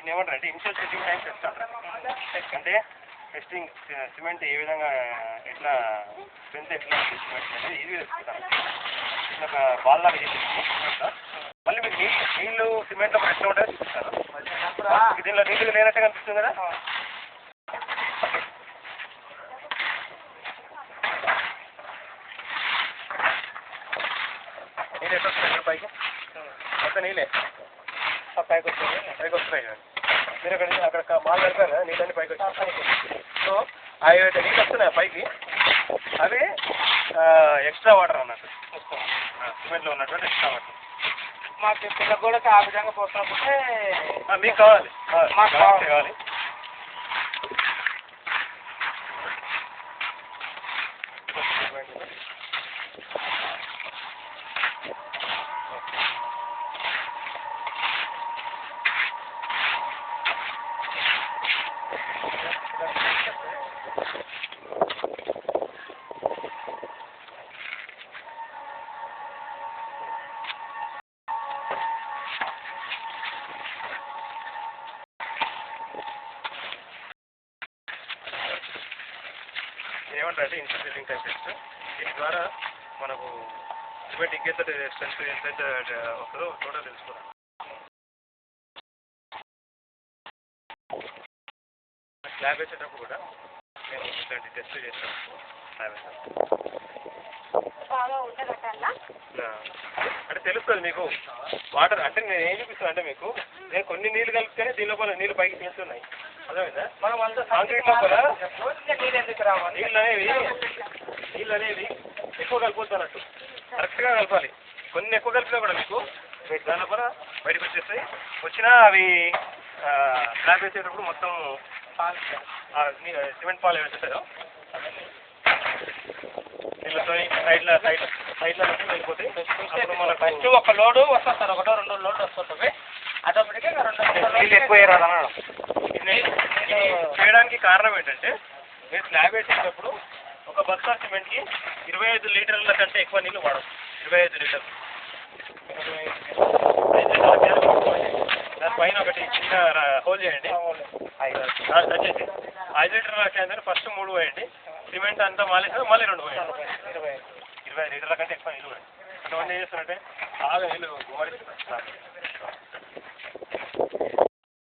వీటిని ఏమంటారు అంటే ఇనిషియల్ సెట్టింగ్ టైం టెస్ట్ అంటారు. అంటే టెస్టింగ్ సిమెంట్ ఏ విధంగా ఎట్లా స్ట్రెంత్ ఎట్లా సిమెంట్ అనేది ఈజీగా తెలుసుకుంటారు. ఒక బాల్ లాగా చేసి సిమెంట్లో మళ్ళీ మీకు నీళ్ళు సిమెంట్లో కూడా ఎట్లా ఉంటుందో చూపిస్తారు. దీనిలో నీళ్ళు లేనట్టే కనిపిస్తుంది కదా. నీళ్ళు ఎట్లా వస్తున్నాయి పైకి మొత్తం నీళ్ళే పైకి వస్తున్నాయి కదా. మీరు అక్కడ మాల్ కలిపారు కదా నీళ్ళన్నీ పైకి వచ్చాయి. సో అవి నీళ్ళు వస్తున్నాయి పైకి, అవి ఎక్స్ట్రా వాటర్ అన్నట్టు సిమెంట్లో ఉన్నటువంటి ఎక్స్ట్రా వాటర్. మాకు పిల్లలకు కూడా ఆ విధంగా పోసినప్పుడే మీకు కావాలి కావాలి. ఏమంటారంటే ఇనిషియల్ సెట్టింగ్ టైం టెస్ట్. దీని ద్వారా మనకు సిమెంట్ ఇంకెంత స్ట్రెంత్ ఎంత వస్తుందో టోటల్ తెలుసుకోవాలి. స్లాబ్ వేసేటప్పుడు కూడా మేము ఇట్లాంటి టెస్ట్ చేస్తాం. స్లాబ్ వేసేటప్పుడు అంటే తెలుస్తుంది మీకు వాటర్. అంటే నేను ఏం చూపిస్తాను అంటే మీకు నేను కొన్ని నీళ్ళు కలిపితేనే దీని లోపల నీళ్ళు పైకి తీస్తున్నాయి. అర్థమైందా? మనం అంతా కాంక్రీట్ లోపల నీళ్ళు అనేవి ఎక్కువ కలిపొద్దు అన్నట్టు, కరెక్ట్గా కలపాలి. కొన్ని ఎక్కువ కలిపినా కూడా మీకు దాని లోపల బయటకు వచ్చేస్తాయి. వచ్చినా అవి స్లాబ్ వేసేటప్పుడు మొత్తం సిమెంట్ పాలు వేసేస్తారో నీళ్ళతో సైడ్లో వెళ్ళిపోతాయి. అప్పుడు మనకు ఫస్ట్ ఒక లోడు వస్తుంది సార్, ఒకటో రెండో లోడ్లు వస్తుంటుంది. అదొప్పటికే నీళ్ళు ఎక్కువ రాదన్నాడు. చేయడానికి కారణం ఏంటంటే మీరు స్లాబ్ వేసేటప్పుడు ఒక బస్తా సిమెంట్కి 25 లీటర్ల కంటే ఎక్కువ నీళ్ళు వాడదు. 25 లీటర్లు. దానిపైన ఒకటి చిన్న హోల్ చేయండి. వచ్చేసి 5 లీటర్ల క్యాన్ ఫస్ట్ 3 పోయండి. సిమెంట్ అంతా మాలేసి మళ్ళీ 2 పోయండి. 20 లీటర్ల కంటే ఎక్కువ నీళ్ళు పోయండి. కొంతమంది ఏం చేస్తున్నారంటే బాగా నీళ్ళు గుమ్మడిస్తారు.